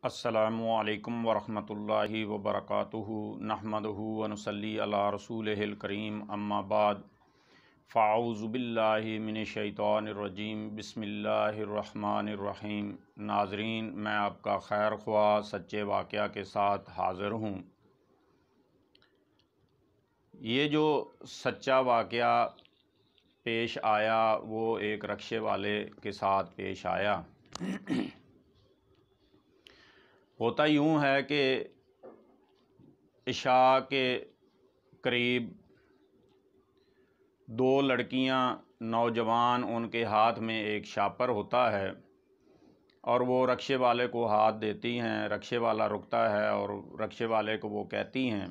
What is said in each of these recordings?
السلام علیکم ورحمۃ اللہ وبرکاتہ نحمدہ ونصلی علی رسولہ الکریم اما بعد فاعوذ باللہ من الشیطان الرجیم بسم اللہ الرحمن الرحیم۔ ناظرین، میں آپ کا خیر خواہ سچے واقعہ کے ساتھ حاضر ہوں۔ یہ جو سچا واقعہ پیش آیا وہ ایک رکشے والے کے ساتھ پیش آیا۔ ہوتا یوں ہے کہ عشاء کے قریب دو لڑکیاں نوجوان، ان کے ہاتھ میں ایک شاپر ہوتا ہے اور وہ رکشے والے کو ہاتھ دیتی ہیں۔ رکشے والا رکتا ہے اور رکشے والے کو وہ کہتی ہیں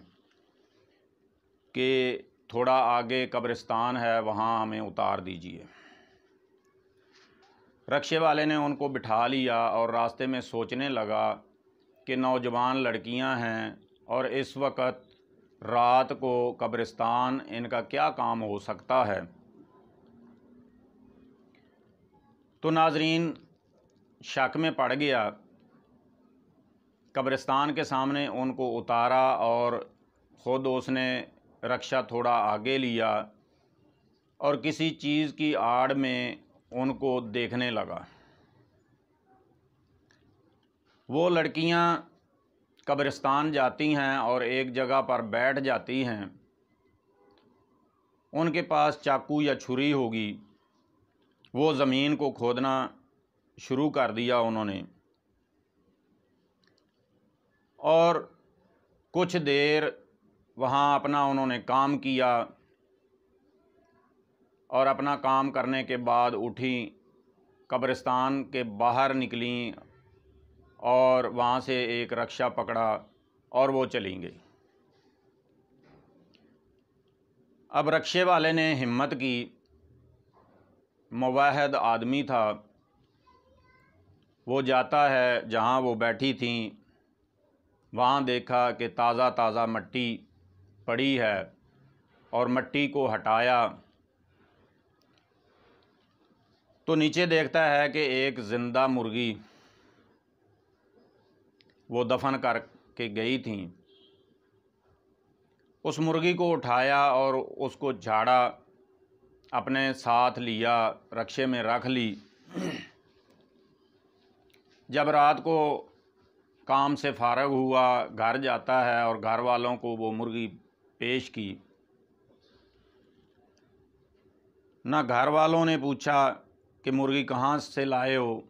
کہ تھوڑا آگے قبرستان ہے، وہاں ہمیں اتار دیجیے۔ رکشے والے نے ان کو بٹھا لیا اور راستے میں سوچنے لگا کہ نوجوان لڑکیاں ہیں اور اس وقت رات کو قبرستان، ان کا کیا کام ہو سکتا ہے۔ تو ناظرین، شک میں پڑ گیا، قبرستان کے سامنے ان کو اتارا اور خود اس نے رکشہ تھوڑا آگے لیا اور کسی چیز کی آڑ میں ان کو دیکھنے لگا۔ وہ لڑکیاں قبرستان جاتی ہیں اور ایک جگہ پر بیٹھ جاتی ہیں۔ ان کے پاس چاقو یا چھری ہوگی، وہ زمین کو کھودنا شروع کر دیا انہوں نے، اور کچھ دیر وہاں اپنا انہوں نے کام کیا اور اپنا کام کرنے کے بعد اٹھیں، قبرستان کے باہر نکلیں اور وہاں سے ایک رکشہ پکڑا اور وہ چلیں گئی۔ اب رکشے والے نے ہمت کی، موحد آدمی تھا، وہ جاتا ہے جہاں وہ بیٹھی تھیں، وہاں دیکھا کہ تازہ تازہ مٹی پڑی ہے اور مٹی کو ہٹایا تو نیچے دیکھتا ہے کہ ایک زندہ مرغی وہ دفن کر کے گئی تھیں۔ اس مرغی کو اٹھایا اور اس کو جھاڑا، اپنے ساتھ لیا، رکشے میں رکھ لی۔ جب رات کو کام سے فارغ ہوا، گھر جاتا ہے اور گھر والوں کو وہ مرغی پیش کی۔ نہ گھر والوں نے پوچھا کہ مرغی کہاں سے لائے ہو،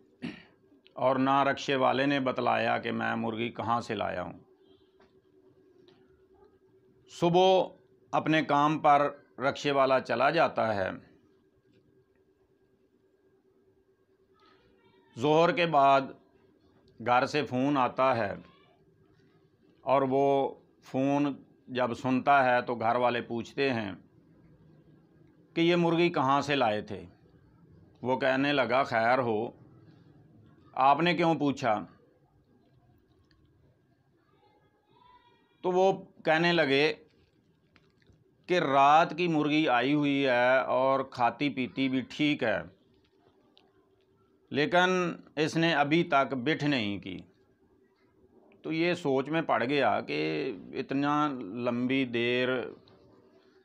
اور نہ رکشے والے نے بتلایا کہ میں مرغی کہاں سے لایا ہوں۔ صبح اپنے کام پر رکشے والا چلا جاتا ہے۔ ظہر کے بعد گھر سے فون آتا ہے اور وہ فون جب سنتا ہے تو گھر والے پوچھتے ہیں کہ یہ مرغی کہاں سے لائے تھے۔ وہ کہنے لگا، خیر ہو، آپ نے کیوں پوچھا؟ تو وہ کہنے لگے کہ رات کی مرغی آئی ہوئی ہے اور کھاتی پیتی بھی ٹھیک ہے، لیکن اس نے ابھی تک بٹھ نہیں کی۔ تو یہ سوچ میں پڑ گیا کہ اتنا لمبی دیر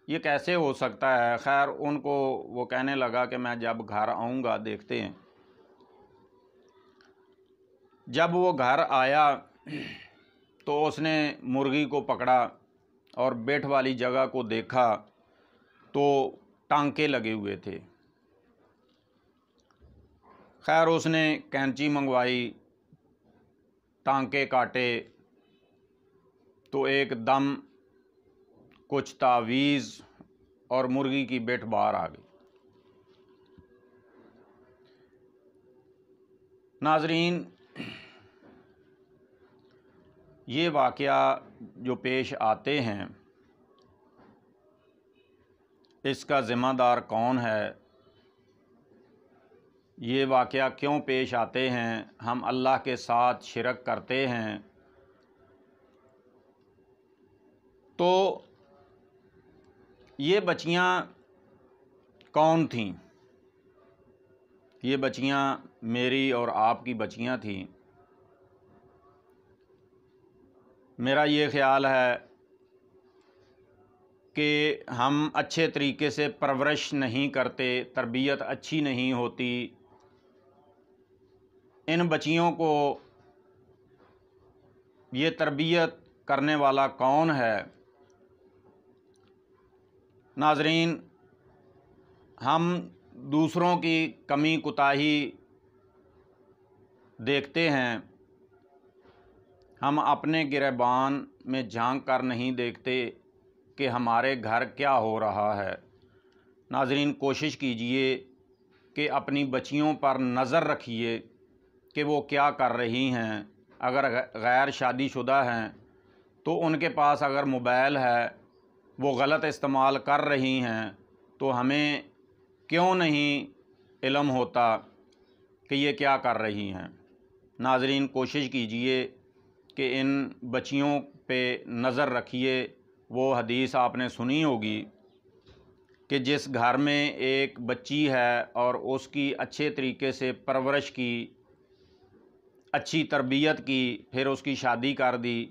یہ کیسے ہو سکتا ہے۔ خیر، ان کو وہ کہنے لگا کہ میں جب گھر آؤں گا دیکھتے ہیں۔ جب وہ گھر آیا تو اس نے مرغی کو پکڑا اور بیٹھ والی جگہ کو دیکھا تو ٹانکے لگے ہوئے تھے۔ خیر، اس نے کینچی منگوائی، ٹانکے کاٹے تو ایک دم کچھ تعویذ اور مرغی کی بٹ باہر آ گئی۔ ناظرین، یہ واقعہ جو پیش آتے ہیں، اس کا ذمہ دار کون ہے؟ یہ واقعہ کیوں پیش آتے ہیں؟ ہم اللہ کے ساتھ شرک کرتے ہیں۔ تو یہ بچیاں کون تھیں؟ یہ بچیاں میری اور آپ کی بچیاں تھیں۔ میرا یہ خیال ہے کہ ہم اچھے طریقے سے پرورش نہیں کرتے، تربیت اچھی نہیں ہوتی۔ ان بچیوں کو یہ تربیت کرنے والا کون ہے؟ ناظرین، ہم دوسروں کی کمی کوتاہی دیکھتے ہیں، ہم اپنے گریبان میں جھانک کر نہیں دیکھتے کہ ہمارے گھر کیا ہو رہا ہے۔ ناظرین، کوشش کیجئے کہ اپنی بچیوں پر نظر رکھیے کہ وہ کیا کر رہی ہیں۔ اگر غیر شادی شدہ ہیں تو ان کے پاس اگر موبائل ہے، وہ غلط استعمال کر رہی ہیں، تو ہمیں کیوں نہیں علم ہوتا کہ یہ کیا کر رہی ہیں؟ ناظرین، کوشش کیجئے کہ ان بچیوں پہ نظر رکھیے۔ وہ حدیث آپ نے سنی ہوگی کہ جس گھر میں ایک بچی ہے اور اس کی اچھے طریقے سے پرورش کی، اچھی تربیت کی، پھر اس کی شادی کر دی،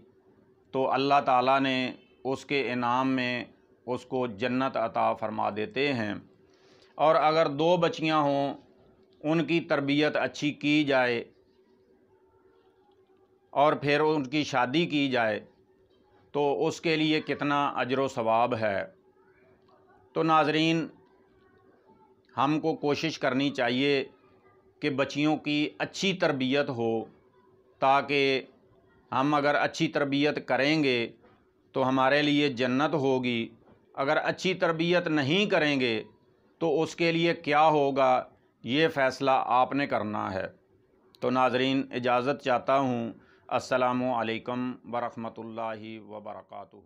تو اللہ تعالیٰ نے اس کے انعام میں اس کو جنت عطا فرما دیتے ہیں۔ اور اگر 2 بچیاں ہوں، ان کی تربیت اچھی کی جائے اور پھر ان کی شادی کی جائے تو اس کے لیے کتنا اجر و ثواب ہے۔ تو ناظرین، ہم کو کوشش کرنی چاہیے کہ بچیوں کی اچھی تربیت ہو، تاکہ ہم اگر اچھی تربیت کریں گے تو ہمارے لیے جنت ہوگی۔ اگر اچھی تربیت نہیں کریں گے تو اس کے لیے کیا ہوگا، یہ فیصلہ آپ نے کرنا ہے۔ تو ناظرین، اجازت چاہتا ہوں۔ السلام علیکم ورحمۃ اللہ وبرکاتہ۔